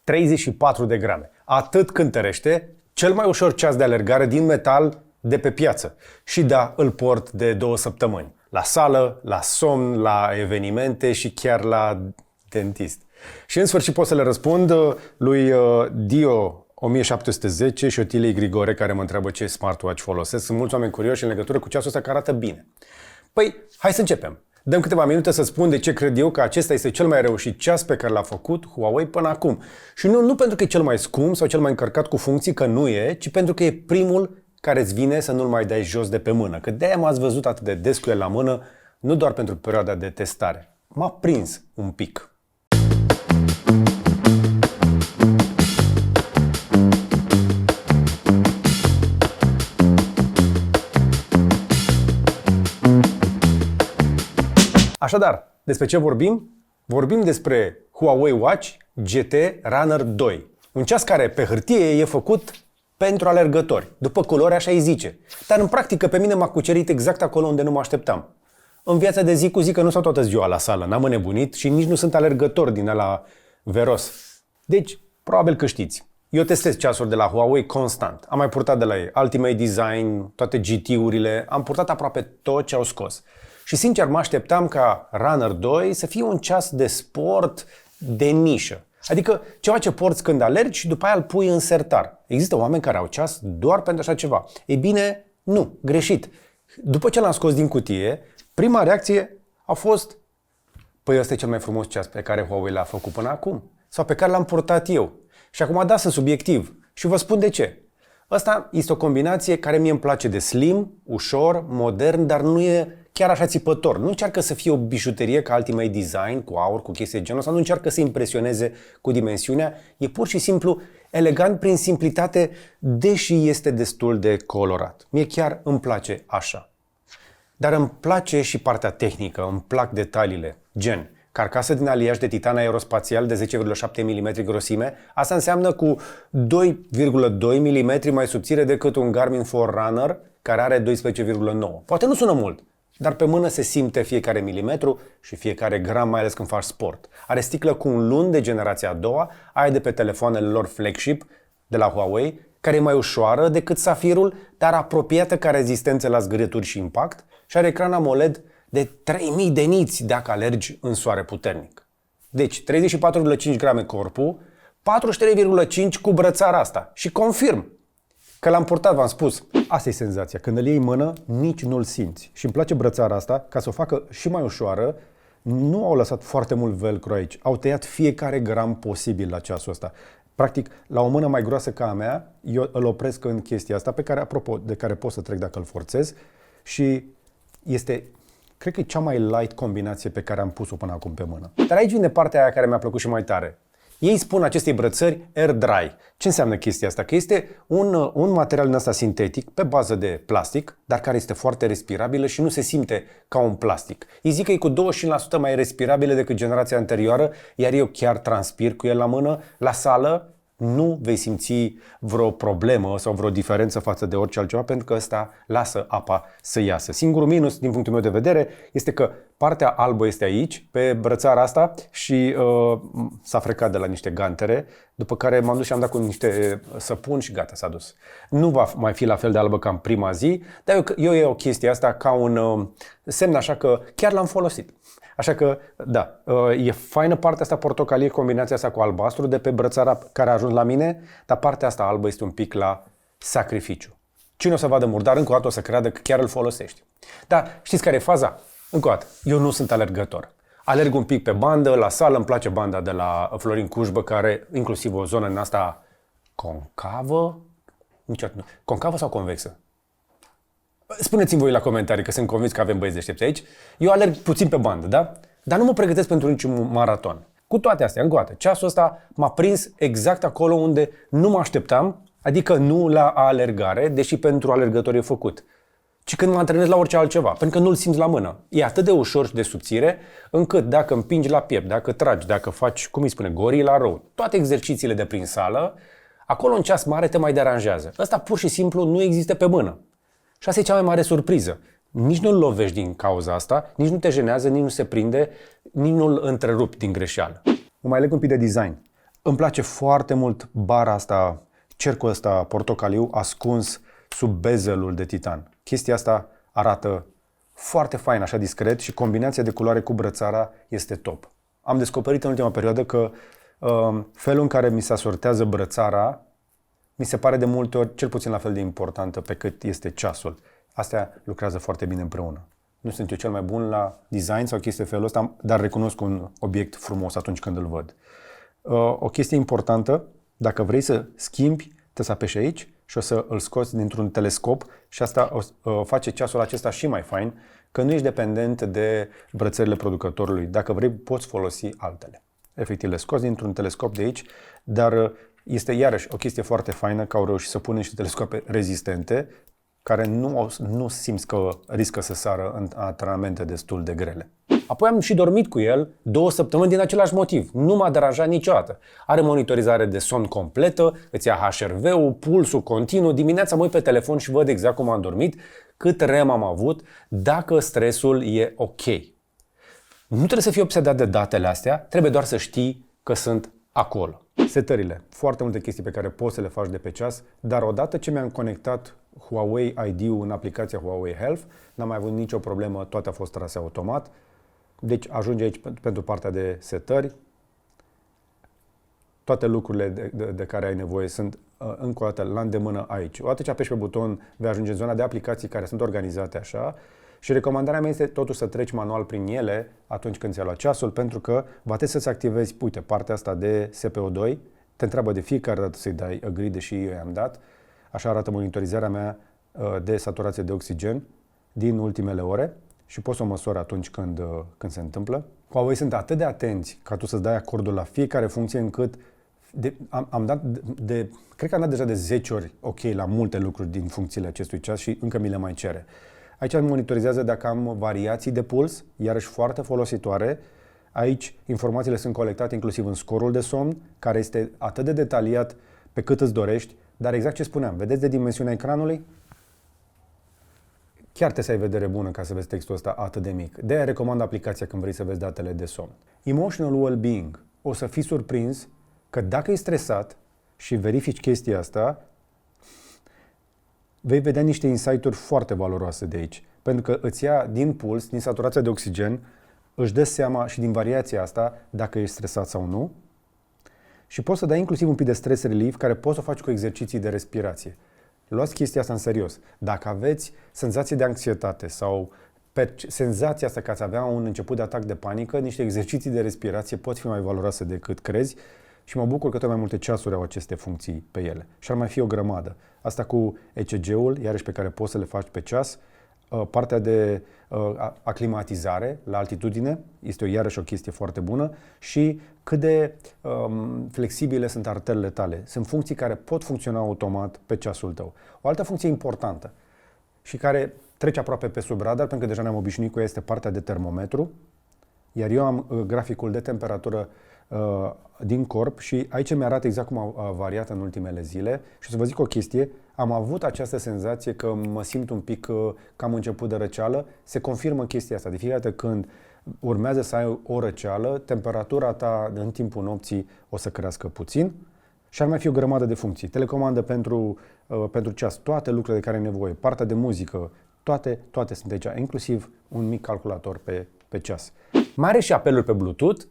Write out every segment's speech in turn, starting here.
34 de grame. Atât cântărește cel mai ușor ceas de alergare din metal de pe piață. Și da, îl port de 2 săptămâni. La sală, la somn, la evenimente și chiar la dentist. Și în sfârșit pot să le răspund lui Dio 1710 și Otilei Grigore, care mă întreabă ce smartwatch folosesc. Sunt mulți oameni curioși în legătură cu ceasul ăsta care arată bine. Păi, hai să începem. Dăm câteva minute să spun de ce cred eu că acesta este cel mai reușit ceas pe care l-a făcut Huawei până acum. Și nu pentru că e cel mai scump sau cel mai încărcat cu funcții, că nu e, ci pentru că e primul care îți vine să nu-l mai dai jos de pe mână. Că de-aia m-ați văzut atât de des cu el la mână, nu doar pentru perioada de testare. M-a prins un pic. Așadar, despre ce vorbim? Vorbim despre Huawei Watch GT Runner 2. Un ceas care pe hârtie e făcut pentru alergători. După culori așa îi zice. Dar în practică pe mine m-a cucerit exact acolo unde nu mă așteptam. În viața de zi cu zi că nu stau toată ziua la sală, n-am înnebunit și nici nu sunt alergător din ăla veros. Deci, probabil că știți. Eu testez ceasuri de la Huawei constant. Am mai purtat de la ei Ultimate Design, toate GT-urile, am purtat aproape tot ce au scos. Și sincer mă așteptam ca Runner 2 să fie un ceas de sport de nișă. Adică ceva ce porți când alergi și după aia îl pui în sertar. Există oameni care au ceas doar pentru așa ceva. Ei bine, nu, greșit. După ce l-am scos din cutie, prima reacție a fost: păi ăsta e cel mai frumos ceas pe care Huawei l-a făcut până acum. Sau pe care l-am purtat eu. Și acum da, sunt subiectiv. Și vă spun de ce. Ăsta este o combinație care mie îmi place de slim, ușor, modern, dar nu e chiar așa țipător. Nu încearcă să fie o bijuterie ca Ultimate Design, cu aur, cu chestii de genul ăsta, nu încearcă să impresioneze cu dimensiunea. E pur și simplu elegant prin simplitate, deși este destul de colorat. Mie chiar îmi place așa. Dar îmi place și partea tehnică, îmi plac detaliile, gen carcasă din aliaj de titan aerospațial de 10,7 mm grosime. Asta înseamnă cu 2,2 mm mai subțire decât un Garmin Forerunner, care are 12,9. Poate nu sună mult, dar pe mână se simte fiecare milimetru și fiecare gram, mai ales când faci sport. Are sticlă cu un lun de generația a doua, aia de pe telefoanele lor flagship de la Huawei, care e mai ușoară decât Safirul, dar apropiată ca rezistență la zgârieturi și impact, și are ecran AMOLED de 3000 de niți dacă alergi în soare puternic. Deci 34,5 grame corpul, 43,5 cu brățara asta. Și confirm că l-am purtat, v-am spus. Asta e senzația. Când îl iei în mână, nici nu-l simți. Și îmi place brățara asta, ca să o facă și mai ușoară. Nu au lăsat foarte mult velcro aici. Au tăiat fiecare gram posibil la ceasul ăsta. Practic, la o mână mai groasă ca a mea, eu îl opresc în chestia asta, pe care, apropo, de care pot să trec dacă îl forțez. Și este, cred că e cea mai light combinație pe care am pus-o până acum pe mână. Dar aici vine partea aia care mi-a plăcut și mai tare. Ei spun acestei brățări Air Dry. Ce înseamnă chestia asta? Că este un material din ăsta sintetic pe bază de plastic, dar care este foarte respirabilă și nu se simte ca un plastic. Ei zic că e cu 25% mai respirabilă decât generația anterioară, iar eu chiar transpir cu el la mână. La sală nu vei simți vreo problemă sau vreo diferență față de orice altceva, pentru că ăsta lasă apa să iasă. Singurul minus, din punctul meu de vedere, este că partea albă este aici, pe brățara asta, și s-a frecat de la niște gantere, după care m-am dus și am dat cu niște săpun și gata, s-a dus. Nu va mai fi la fel de albă ca în prima zi, dar eu e o chestie asta ca un semn așa că chiar l-am folosit. Așa că, da, e faină partea asta portocalie, combinația asta cu albastru de pe brățara care a ajuns la mine, dar partea asta albă este un pic la sacrificiu. Cine o să vadă murdar, încă o dată o să creadă că chiar îl folosești. Dar știți care e faza? Încă o dată, eu nu sunt alergător. Alerg un pic pe bandă, la sală, îmi place banda de la Florin Cușbă, care inclusiv o zonă în asta concavă, concavă sau convexă? Spuneți-mi voi la comentarii, că sunt convins că avem băieți deștepți aici. Eu alerg puțin pe bandă, da? Dar nu mă pregătesc pentru niciun maraton. Cu toate astea, încă o dată, ceasul ăsta m-a prins exact acolo unde nu mă așteptam, adică nu la alergare, deși pentru alergători e făcut, ci când mă antrenez la orice altceva, pentru că nu-l simți la mână. E atât de ușor și de subțire, încât dacă împingi la piept, dacă tragi, dacă faci, cum îi spune, gorilla row, toate exercițiile de prin sală, acolo un ceas mare te mai deranjează. Ăsta pur și simplu nu există pe mână. Și asta e cea mai mare surpriză. Nici nu-l lovești din cauza asta, nici nu te jenează, nici nu se prinde, nici nu-l întrerupi din greșeală. Mă mai leg un pic de design. Îmi place foarte mult bara asta, cercul ăsta portocaliu ascuns sub bezelul de titan. Chestia asta arată foarte fain, așa discret, și combinația de culoare cu brățara este top. Am descoperit în ultima perioadă că felul în care mi se asortează brățara mi se pare de multe ori cel puțin la fel de importantă pe cât este ceasul. Astea lucrează foarte bine împreună. Nu sunt eu cel mai bun la design sau chestii de felul ăsta, dar recunosc un obiect frumos atunci când îl văd. O chestie importantă, dacă vrei să schimbi, trebuie să apeși aici și o să îl scoți dintr-un telescop și asta o face ceasul acesta și mai fain, că nu ești dependent de brățările producătorului. Dacă vrei, poți folosi altele. Efectiv, le scoți dintr-un telescop de aici, dar este iarăși o chestie foarte faină că au reușit să pună niște telescoape rezistente care nu simți că riscă să sară în antrenamente destul de grele. Apoi am și dormit cu el 2 săptămâni din același motiv. Nu m-a deranjat niciodată. Are monitorizare de somn completă, îți ia HRV-ul, pulsul continuu. Dimineața mă uit pe telefon și văd exact cum am dormit, cât REM am avut, dacă stresul e ok. Nu trebuie să fii obsedat de datele astea, trebuie doar să știi că sunt acolo. Setările. Foarte multe chestii pe care poți să le faci de pe ceas, dar odată ce mi-am conectat Huawei ID-ul în aplicația Huawei Health, n-am mai avut nicio problemă, toate au fost trase automat. Deci ajunge aici pentru partea de setări. Toate lucrurile de care ai nevoie sunt încă o dată la îndemână aici. Odată ce apeși pe buton, vei ajunge în zona de aplicații care sunt organizate așa. Și recomandarea mea este totuși să treci manual prin ele atunci când ți-ai luat ceasul, pentru că va trebui să-ți activezi, uite, partea asta de SPO2, te întreabă de fiecare dată să-i dai agree, deși eu i-am dat. Așa arată monitorizarea mea de saturație de oxigen din ultimele ore și poți să o măsori atunci când se întâmplă. Huawei sunt atât de atenți ca tu să-ți dai acordul la fiecare funcție încât cred că am dat deja de 10 ori ok la multe lucruri din funcțiile acestui ceas și încă mi le mai cere. Aici îmi monitorizează dacă am variații de puls, iarăși foarte folositoare. Aici informațiile sunt colectate inclusiv în scorul de somn, care este atât de detaliat pe cât îți dorești, dar exact ce spuneam, vedeți de dimensiunea ecranului? Chiar trebuie să ai vedere bună ca să vezi textul ăsta atât de mic. De-aia recomand aplicația când vrei să vezi datele de somn. Emotional well-being. O să fii surprins că dacă ești stresat și verifici chestia asta, vei vedea niște insight-uri foarte valoroase de aici. Pentru că îți ia din puls, din saturația de oxigen, își dă seama și din variația asta dacă ești stresat sau nu. Și poți să dai inclusiv un pic de stress relief, care poți să o faci cu exerciții de respirație. Luați chestia asta în serios. Dacă aveți senzație de anxietate sau senzația asta că ați avea un început de atac de panică, niște exerciții de respirație pot fi mai valoroase decât crezi și mă bucur că tot mai multe ceasuri au aceste funcții pe ele. Și ar mai fi o grămadă. Asta cu ECG-ul, iarăși pe care poți să le faci pe ceas, partea de aclimatizare la altitudine este iarăși o chestie foarte bună și cât de flexibile sunt arterele tale. Sunt funcții care pot funcționa automat pe ceasul tău. O altă funcție importantă și care trece aproape pe sub radar, pentru că deja ne-am obișnuit cu ea, este partea de termometru. Iar eu am graficul de temperatură din corp și aici mi-arată exact cum a variat în ultimele zile. Și să vă zic o chestie, am avut această senzație că mă simt un pic că am început de răceală. Se confirmă chestia asta. De fiecare dată când urmează să ai o răceală, temperatura ta în timpul nopții o să crească puțin și ar mai fi o grămadă de funcții. Telecomandă pentru ceas, toate lucrurile de care ai nevoie, partea de muzică, toate sunt aici, inclusiv un mic calculator pe ceas. Mai are și apeluri pe Bluetooth,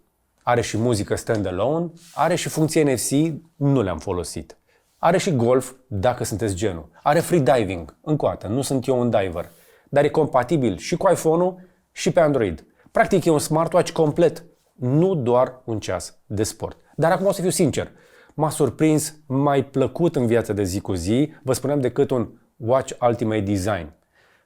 are și muzică standalone, are și funcție NFC, nu le-am folosit. Are și golf, dacă sunteți genul. Are free diving, încă o dată, nu sunt eu un diver, dar e compatibil și cu iPhone-ul și pe Android. Practic e un smartwatch complet, nu doar un ceas de sport. Dar acum o să fiu sincer, m-a surprins mai plăcut în viața de zi cu zi, vă spuneam, decât un Watch Ultimate Design.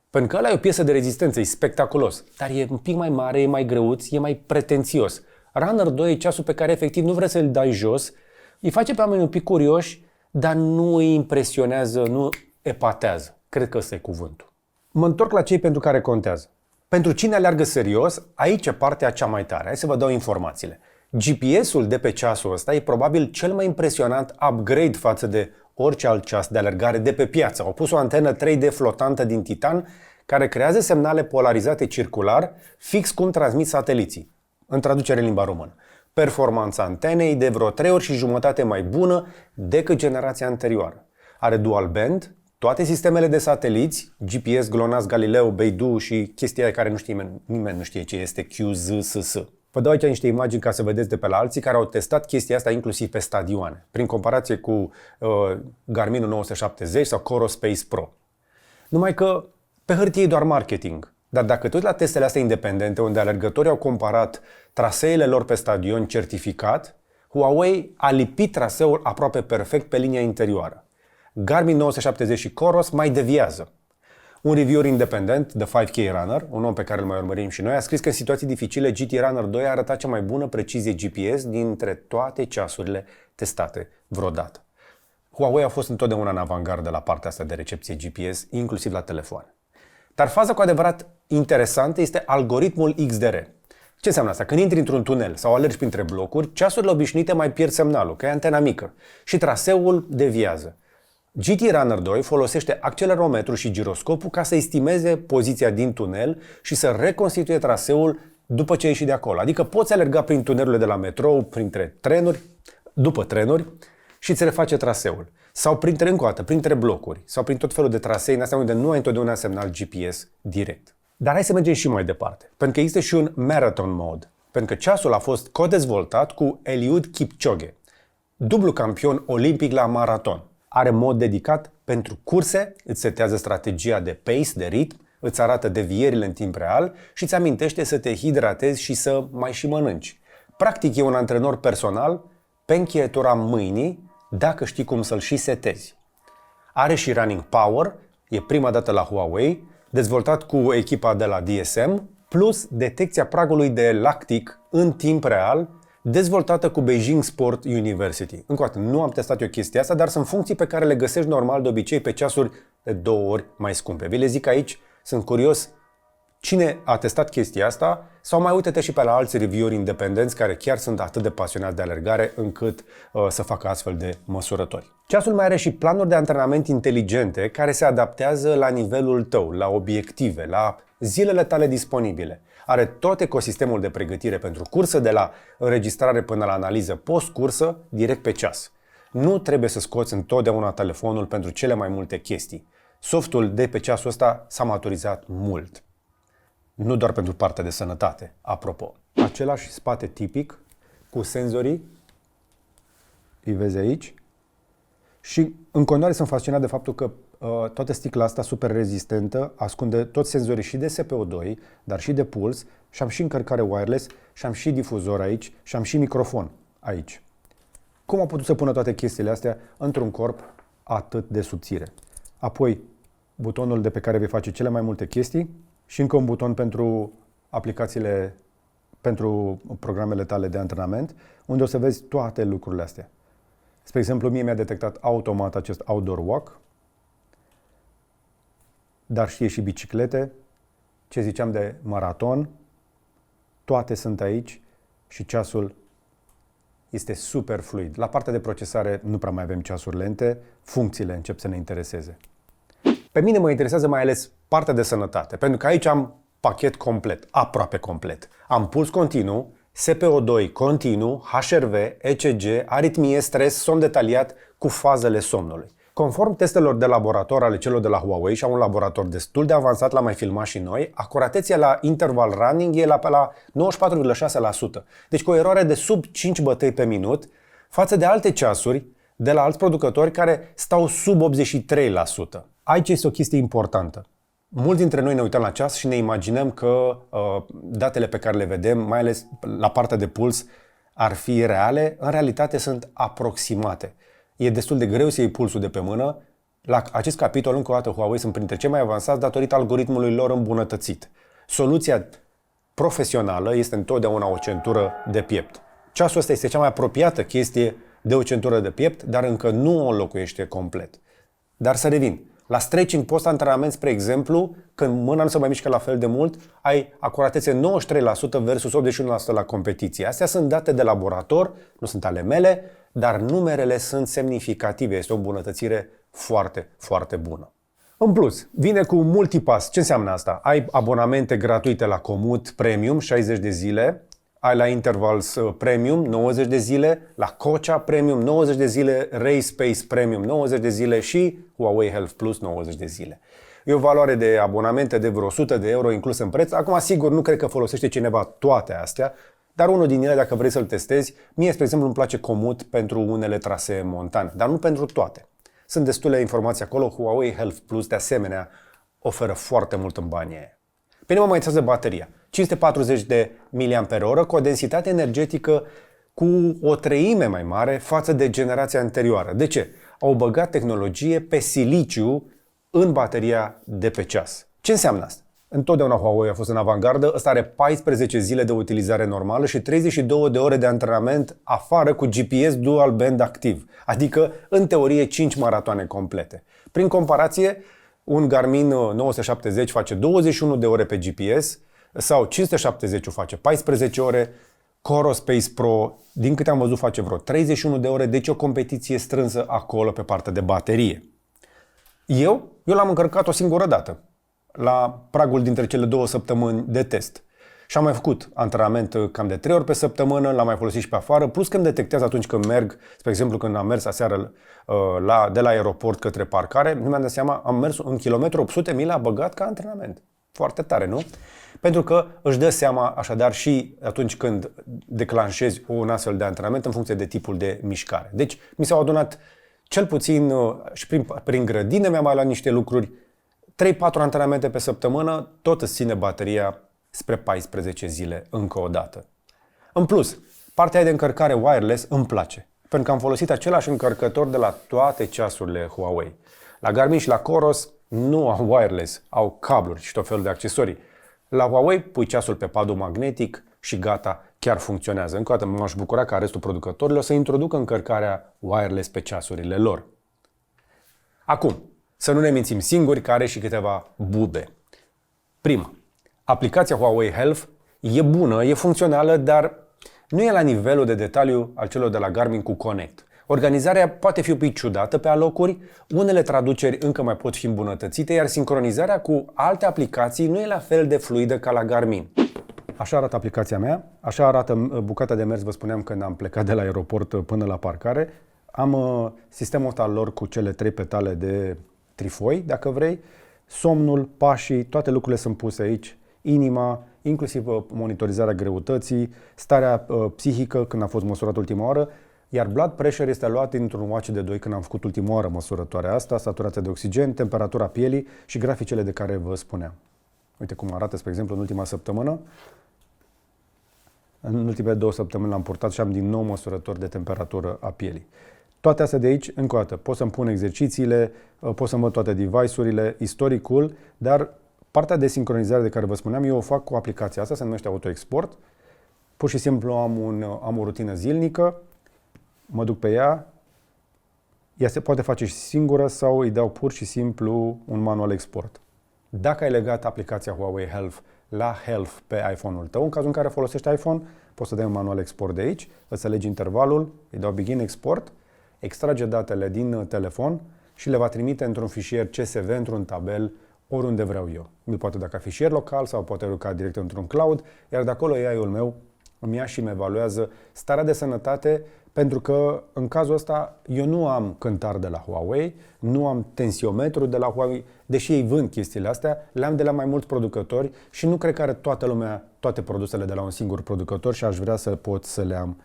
Pentru că ăla e o piesă de rezistență, e spectaculos, dar e un pic mai mare, e mai greuț, e mai pretențios. Runner 2 e ceasul pe care efectiv nu vrei să-l dai jos, îi face pe oameni un pic curioși, dar nu îi impresionează, nu epatează. Cred că ăsta e cuvântul. Mă întorc la cei pentru care contează. Pentru cine aleargă serios, aici e partea cea mai tare. Hai să vă dau informațiile. GPS-ul de pe ceasul ăsta e probabil cel mai impresionant upgrade față de orice alt ceas de alergare de pe piață. Au pus o antenă 3D flotantă din titan care creează semnale polarizate circular, fix cum transmit sateliții, în traducere în limba română. Performanța antenei de vreo 3 ori și jumătate mai bună decât generația anterioară. Are dual band, toate sistemele de sateliți, GPS, GLONASS, Galileo, Beidou și chestia care nimeni nu știe ce este QZSS. Vă dau aici niște imagini ca să vedeți de pe la alții care au testat chestia asta inclusiv pe stadioane, prin comparație cu Garmin 970 sau Coro Space Pro. Numai că pe hârtie e doar marketing. Dar dacă te uiți la testele astea independente, unde alergătorii au comparat traseele lor pe stadion certificat, Huawei a lipit traseul aproape perfect pe linia interioară. Garmin 970 și Coros mai deviază. Un reviewer independent, The 5K Runner, un om pe care îl mai urmărim și noi, a scris că în situații dificile GT Runner 2 a arătat cea mai bună precizie GPS dintre toate ceasurile testate vreodată. Huawei a fost întotdeauna în avangardă la partea asta de recepție GPS, inclusiv la telefoane. Dar faza cu adevărat interesantă este algoritmul XDR. Ce înseamnă asta? Când intri într-un tunel sau alergi printre blocuri, ceasurile obișnuite mai pierd semnalul, că e antena mică, și traseul deviază. GT Runner 2 folosește accelerometru și giroscopul ca să estimeze poziția din tunel și să reconstituie traseul după ce ieși de acolo. Adică poți alerga prin tunelurile de la metrou, printre trenuri, după trenuri și îți reface traseul. Sau printre blocuri, sau prin tot felul de trasee în astea unde nu ai întotdeauna semnal GPS direct. Dar hai să mergem și mai departe, pentru că există și un marathon mode, pentru că ceasul a fost co-dezvoltat cu Eliud Kipchoge, dublu campion olimpic la maraton. Are mod dedicat pentru curse, îți setează strategia de pace, de ritm, îți arată devierile în timp real și îți amintește să te hidratezi și să mai și mănânci. Practic e un antrenor personal pe încheietura mâinii, dacă știi cum să-l și setezi. Are și Running Power, e prima dată la Huawei, dezvoltat cu echipa de la DSM, plus detecția pragului de lactic în timp real, dezvoltată cu Beijing Sport University. Încă o dată, nu am testat eu chestia asta, dar sunt funcții pe care le găsești normal de obicei pe ceasuri de 2 ori mai scumpe. Vi le zic aici, sunt curios cine a testat chestia asta sau mai uite-te și pe la alți revieweri independenți care chiar sunt atât de pasionați de alergare încât să facă astfel de măsurători. Ceasul mai are și planuri de antrenament inteligente care se adaptează la nivelul tău, la obiective, la zilele tale disponibile. Are tot ecosistemul de pregătire pentru cursă, de la înregistrare până la analiză post-cursă, direct pe ceas. Nu trebuie să scoți întotdeauna telefonul pentru cele mai multe chestii. Softul de pe ceasul ăsta s-a maturizat mult. Nu doar pentru partea de sănătate, apropo. Același spate tipic, cu senzorii, îi vezi aici. Și în continuare sunt fascinat de faptul că toată sticla asta super rezistentă ascunde toți senzorii și de SPO2, dar și de puls, și am și încărcare wireless, și am și difuzor aici, și am și microfon aici. Cum au putut să pună toate chestiile astea într-un corp atât de subțire? Apoi, butonul de pe care vei face cele mai multe chestii și încă un buton pentru aplicațiile, pentru programele tale de antrenament, unde o să vezi toate lucrurile astea. Spre exemplu, mie mi-a detectat automat acest outdoor walk, dar știe și biciclete, ce ziceam de maraton, toate sunt aici și ceasul este super fluid. La partea de procesare nu prea mai avem ceasuri lente, funcțiile încep să ne intereseze. Pe mine mă interesează mai ales partea de sănătate, pentru că aici am pachet complet, aproape complet. Am puls continuu, SPO2 continuu, HRV, ECG, aritmie, stres, somn detaliat cu fazele somnului. Conform testelor de laborator ale celor de la Huawei, și au un laborator destul de avansat, l-am mai filmat și noi, acuratețea la interval running e la 94,6%. Deci cu o eroare de sub 5 bătăi pe minut, față de alte ceasuri de la alți producători care stau sub 83%. Aici este o chestie importantă. Mulți dintre noi ne uităm la ceas și ne imaginăm că datele pe care le vedem, mai ales la partea de puls, ar fi reale. În realitate sunt aproximate. E destul de greu să iei pulsul de pe mână. La acest capitol, încă o dată, Huawei sunt printre cei mai avansați datorită algoritmului lor îmbunătățit. Soluția profesională este întotdeauna o centură de piept. Ceasul ăsta este cea mai apropiată chestie de o centură de piept, dar încă nu o înlocuiește complet. Dar să revin. La stretching post-antrenament, spre exemplu, când mâna nu se mai mișcă la fel de mult, ai acuratețe 93% versus 81% la competiție. Astea sunt date de laborator, nu sunt ale mele, dar numerele sunt semnificative. Este o îmbunătățire foarte, foarte bună. În plus, vine cu multipass. Ce înseamnă asta? Ai abonamente gratuite la Comut Premium, 60 de zile, ai la Intervals Premium 90 de zile, la Kocha Premium 90 de zile, RaySpace Premium 90 de zile și Huawei Health Plus 90 de zile. E o valoare de abonamente de vreo 100 de euro inclus în preț. Acum, sigur, nu cred că folosește cineva toate astea, dar unul din ele, dacă vrei să-l testezi, mie, spre exemplu, îmi place Komoot pentru unele trasee montane, dar nu pentru toate. Sunt destule informații acolo. Huawei Health Plus, de asemenea, oferă foarte mult în banii aia. Pe mine mă mai interesează bateria. 540 de mAh cu o densitate energetică cu o treime mai mare față de generația anterioară. De ce? Au băgat tehnologie pe siliciu în bateria de pe ceas. Ce înseamnă asta? Întotdeauna Huawei a fost în avangardă. Ăsta are 14 zile de utilizare normală și 32 de ore de antrenament afară cu GPS dual band activ. Adică, în teorie, 5 maratoane complete. Prin comparație, un Garmin 970 face 21 de ore pe GPS sau 570 o face 14 ore. Coro Space Pro, din câte am văzut, face vreo 31 de ore, deci o competiție strânsă acolo pe partea de baterie. Eu l-am încărcat o singură dată, la pragul dintre cele 2 săptămâni de test. Și am mai făcut antrenament cam de 3 ori pe săptămână, l-am mai folosit și pe afară, plus că îmi detectează atunci când merg, spre exemplu când am mers aseară de la aeroport către parcare, nu mi-am dat seama, am mers 1 km 800 mi l-a băgat ca antrenament. Foarte tare, nu? Pentru că își dă seama așadar și atunci când declanșezi un astfel de antrenament în funcție de tipul de mișcare. Deci mi s-au adunat cel puțin și prin grădină mi-am mai luat niște lucruri, 3-4 antrenamente pe săptămână, tot îți ține bateria spre 14 zile încă o dată. În plus, partea de încărcare wireless îmi place, pentru că am folosit același încărcător de la toate ceasurile Huawei. La Garmin și la Coros nu au wireless, au cabluri și tot felul de accesorii. La Huawei pui ceasul pe padul magnetic și gata, chiar funcționează. Încă o dată m-aș bucura ca restul producătorilor să introducă încărcarea wireless pe ceasurile lor. Acum, să nu ne mințim singuri, că are și câteva bube. Prima, aplicația Huawei Health e bună, e funcțională, dar nu e la nivelul de detaliu al celor de la Garmin cu Connect. Organizarea poate fi un pic ciudată pe alocuri, unele traduceri încă mai pot fi îmbunătățite, iar sincronizarea cu alte aplicații nu e la fel de fluidă ca la Garmin. Așa arată aplicația mea, așa arată bucata de mers, vă spuneam când am plecat de la aeroport până la parcare. Am sistemul ăsta lor cu cele 3 petale de trifoi, dacă vrei, somnul, pașii, toate lucrurile sunt puse aici, inima, inclusiv monitorizarea greutății, starea psihică când a fost măsurat ultima oară, iar blood pressure este luat dintr-un watch de 2 când am făcut ultima oară măsurătoarea asta, saturația de oxigen, temperatura pielii și graficele de care vă spuneam. Uite cum arată, spre exemplu, în ultima săptămână. În ultimele 2 săptămâni l-am purtat și am din nou măsurători de temperatură a pielii. Toate astea de aici, încă o dată, pot să-mi pun exercițiile, pot să-mi văd toate device-urile, istoricul, dar partea de sincronizare de care vă spuneam, eu o fac cu aplicația asta, se numește AutoExport. Pur și simplu am o rutină zilnică, mă duc pe ea se poate face și singură sau îi dau pur și simplu un manual export. Dacă ai legat aplicația Huawei Health la Health pe iPhone-ul tău, în cazul în care folosești iPhone, poți să dai un manual export de aici, îți alegi intervalul, îi dau Begin Export, extrage datele din telefon și le va trimite într-un fișier CSV, într-un tabel, oriunde vreau eu. Mi poate da ca fișier local sau poate urca direct într-un cloud, iar de acolo AI-ul meu îmi ia și îmi evaluează starea de sănătate, pentru că în cazul ăsta eu nu am cântar de la Huawei, nu am tensiometru de la Huawei, deși ei vând chestiile astea, le-am de la mai mulți producători și nu cred că are toată lumea toate produsele de la un singur producător și aș vrea să pot să le am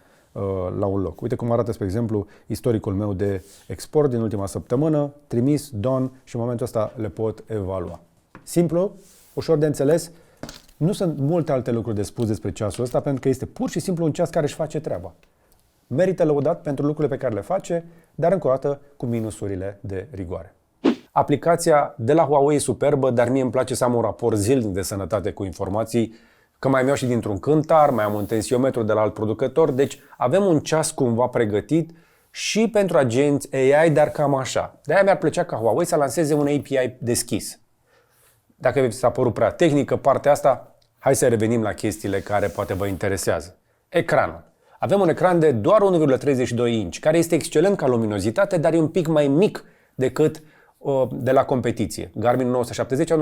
la un loc. Uite cum arată, spre exemplu, istoricul meu de export din ultima săptămână, trimis, done și în momentul ăsta le pot evalua. Simplu, ușor de înțeles, nu sunt multe alte lucruri de spus despre ceasul ăsta, pentru că este pur și simplu un ceas care își face treaba. Merită lăudat pentru lucrurile pe care le face, dar încă o dată cu minusurile de rigoare. Aplicația de la Huawei e superbă, dar mie îmi place să am un raport zilnic de sănătate cu informații, că mai am și dintr-un cântar, mai am un tensiometru de la alt producător, deci avem un ceas cumva pregătit și pentru agenți AI, dar cam așa. De-aia mi-ar plăcea ca Huawei să lanseze un API deschis. Dacă vi s-a părut prea tehnică partea asta, hai să revenim la chestiile care poate vă interesează. Ecranul. Avem un ecran de doar 1,32 inch, care este excelent ca luminozitate, dar e un pic mai mic decât de la competiție. Garmin 970 a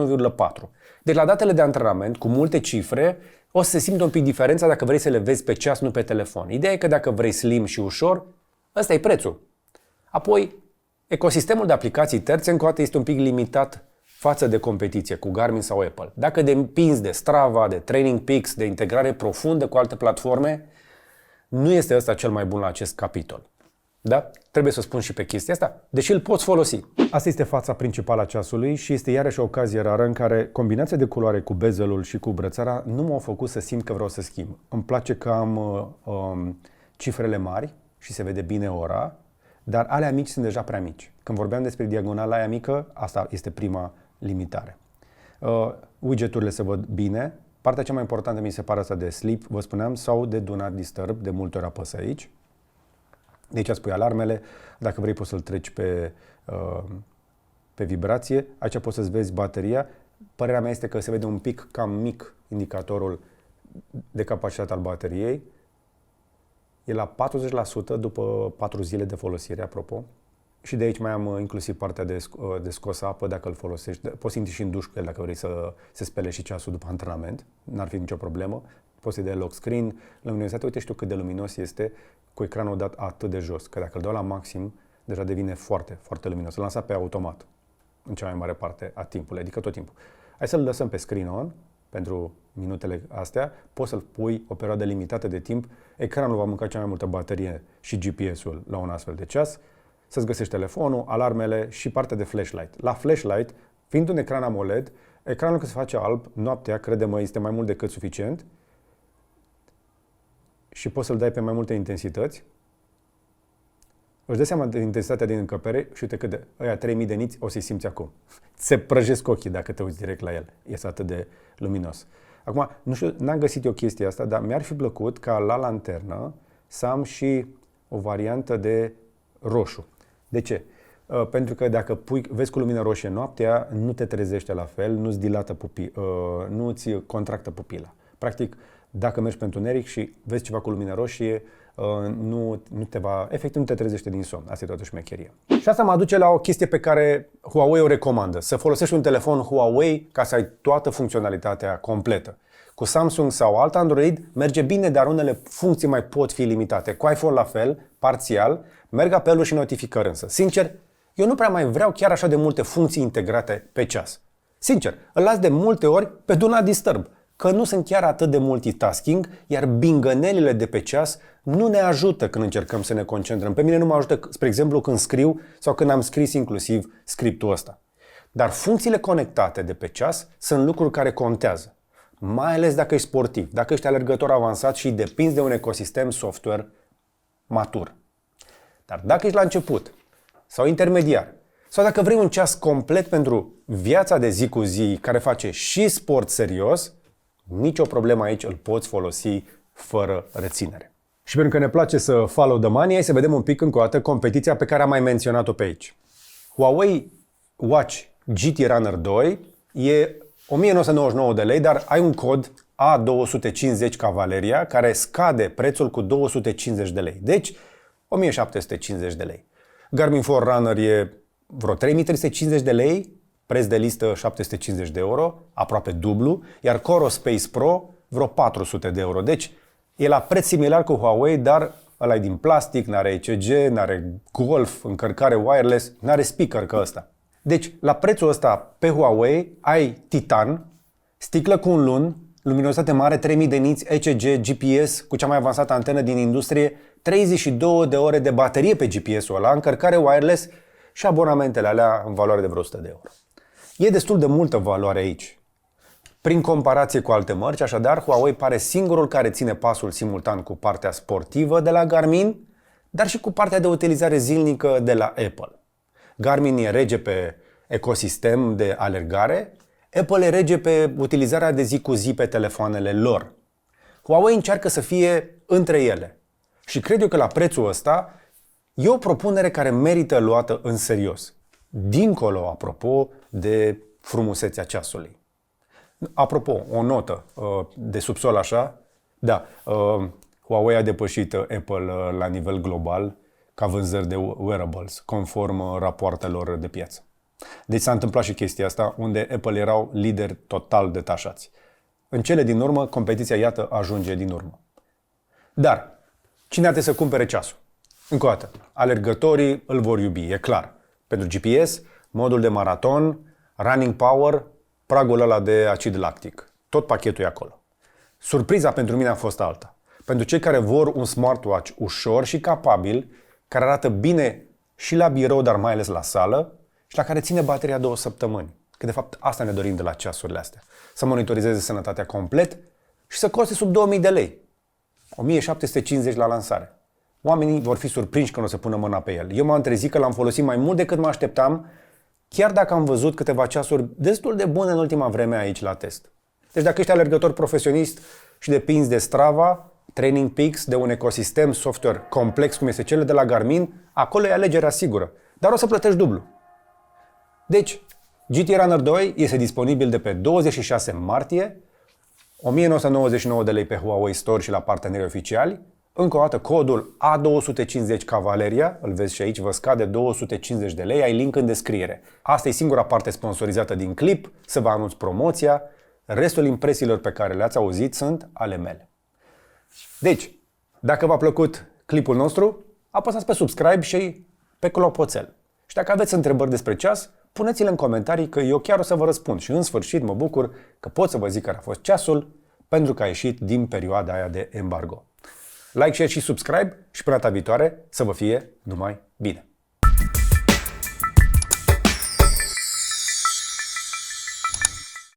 1,4. Deci la datele de antrenament, cu multe cifre, O să se simtă un pic diferența dacă vrei să le vezi pe ceas, nu pe telefon. Ideea e că dacă vrei slim și ușor, ăsta e prețul. Apoi, ecosistemul de aplicații terțe încă o dată este un pic limitat față de competiție cu Garmin sau Apple. Dacă depinzi de Strava, de Training Peaks, de integrare profundă cu alte platforme, nu este ăsta cel mai bun la acest capitol. Da? Trebuie să spun și pe chestia asta, deși îl poți folosi. Asta este fața principală a ceasului și este iarăși o ocazie rară în care combinația de culoare cu bezelul și cu brățara nu m-au făcut să simt că vreau să schimb. Îmi place că am cifrele mari și se vede bine ora, dar alea mici sunt deja prea mici. Când vorbeam despre diagonala aia mică, asta este prima limitare. Widgeturile se văd bine. Partea cea mai importantă mi se pare asta de sleep, vă spuneam, sau de do not disturb, de multe ori apăs aici. Deci spui alarmele, dacă vrei poți să-l treci pe vibrație, aici poți să-ți vezi bateria. Părerea mea este că se vede un pic cam mic indicatorul de capacitate al bateriei. E la 40% după 4 zile de folosire, apropo. Și de aici mai am inclusiv partea de scos apă, dacă îl folosești. Poți intri și în duș cu el dacă vrei să se spele și ceasul după antrenament. N-ar fi nicio problemă. Poți să-i dai lock screen, luminozitate. Uite, știu cât de luminos este cu ecranul dat atât de jos, că dacă îl dau la maxim, deja devine foarte, foarte luminos. Îl lansa pe automat, în cea mai mare parte a timpului, adică tot timpul. Hai să-l lăsăm pe screen on, pentru minutele astea, poți să-l pui o perioadă limitată de timp, ecranul va mânca cea mai multă baterie și GPS-ul la un astfel de ceas, să-ți găsești telefonul, alarmele și partea de flashlight. La flashlight, fiind un ecran AMOLED, ecranul când se face alb, noaptea, crede-mă, este mai mult decât suficient și poți să-l dai pe mai multe intensități. Își dă seama de intensitatea din încăpere și uite cât de ăia 3000 de niți o să-i simți acum. Se prăjesc ochii dacă te uiți direct la el. Este atât de luminos. Acum, nu știu, n-am găsit eu chestia asta, dar mi-ar fi plăcut ca la lanternă să am și o variantă de roșu. De ce? Pentru că dacă vezi cu lumină roșie noaptea, nu te trezește la fel, nu-ți dilată nu-ți contractă pupila. Practic, dacă mergi pe întuneric și vezi ceva cu lumină roșie, efectiv nu te trezește din somn. Asta e toată șmecheria. Și asta mă aduce la o chestie pe care Huawei o recomandă. Să folosești un telefon Huawei ca să ai toată funcționalitatea completă. Cu Samsung sau alt Android merge bine, dar unele funcții mai pot fi limitate. Cu iPhone la fel, parțial, merg apelul și notificări însă. Sincer, eu nu prea mai vreau chiar așa de multe funcții integrate pe ceas. Sincer, îl las de multe ori pe Do Not Disturb, că nu sunt chiar atât de multitasking, iar bingănelile de pe ceas nu ne ajută când încercăm să ne concentrăm. Pe mine nu mă ajută, spre exemplu, când scriu sau când am scris inclusiv scriptul ăsta. Dar funcțiile conectate de pe ceas sunt lucruri care contează. Mai ales dacă ești sportiv, dacă ești alergător avansat și depinzi de un ecosistem software matur. Dar dacă ești la început sau intermediar, sau dacă vrei un ceas complet pentru viața de zi cu zi care face și sport serios, nicio problemă aici, îl poți folosi fără reținere. Și pentru că ne place să follow the money, hai să vedem un pic încă o dată competiția pe care am mai menționat-o pe aici. Huawei Watch GT Runner 2 e 1999 de lei, dar ai un cod A250 Cavaleria care scade prețul cu 250 de lei. Deci 1750 de lei. Garmin Forerunner e vreo 3350 de lei, preț de listă 750 de euro, aproape dublu, iar Coro Space Pro vreo 400 de euro. Deci e la preț similar cu Huawei, dar ăla e din plastic, n-are ECG, n-are Golf, încărcare wireless, n-are speaker ca ăsta. Deci, la prețul ăsta pe Huawei ai titan, sticlă cu un lun, luminozitate mare, 3000 de niți, ECG, GPS cu cea mai avansată antenă din industrie, 32 de ore de baterie pe GPS-ul ăla, încărcare wireless și abonamentele alea în valoare de vreo 100 de euro. E destul de multă valoare aici. Prin comparație cu alte mărci, așadar, Huawei pare singurul care ține pasul simultan cu partea sportivă de la Garmin, dar și cu partea de utilizare zilnică de la Apple. Garmin e rege pe ecosistem de alergare, Apple e rege pe utilizarea de zi cu zi pe telefoanele lor. Huawei încearcă să fie între ele. Și cred eu că la prețul ăsta e o propunere care merită luată în serios. Dincolo, apropo, de frumusețea ceasului. Apropo, o notă de subsol așa, da, Huawei a depășit Apple la nivel global ca vânzări de wearables, conform rapoartelor de piață. Deci s-a întâmplat și chestia asta, unde Apple erau lideri total detașați. În cele din urmă, competiția, iată, ajunge din urmă. Dar, cine are să cumpere ceasul? Încă o dată, alergătorii îl vor iubi, e clar. Pentru GPS, modul de maraton, running power, pragul ăla de acid lactic. Tot pachetul e acolo. Surpriza pentru mine a fost alta. Pentru cei care vor un smartwatch ușor și capabil, care arată bine și la birou, dar mai ales la sală, și la care ține bateria 2 săptămâni. Că de fapt asta ne dorim de la ceasurile astea. Să monitorizeze sănătatea complet și să coste sub 2000 de lei. 1750 la lansare. Oamenii vor fi surprinși când o să pună mâna pe el. Eu m-am trezit că l-am folosit mai mult decât mă așteptam, chiar dacă am văzut câteva ceasuri destul de bune în ultima vreme aici la test. Deci dacă ești alergător profesionist și depinzi de Strava, Training Peaks, de un ecosistem software complex cum este cel de la Garmin, acolo e alegerea sigură. Dar o să plătești dublu. Deci, GT Runner 2 este disponibil de pe 26 martie, 1999 de lei pe Huawei Store și la partenerii oficiali. Încă o dată, codul A250 Cavaleria, îl vezi și aici, vă scade 250 de lei, ai link în descriere. Asta e singura parte sponsorizată din clip, să vă anunț promoția, restul impresiilor pe care le-ați auzit sunt ale mele. Deci, dacă v-a plăcut clipul nostru, apăsați pe subscribe și pe clopoțel. Și dacă aveți întrebări despre ceas, puneți-le în comentarii că eu chiar o să vă răspund. Și în sfârșit mă bucur că pot să vă zic care a fost ceasul, pentru că a ieșit din perioada aia de embargo. Like, share și subscribe și până data viitoare să vă fie numai bine!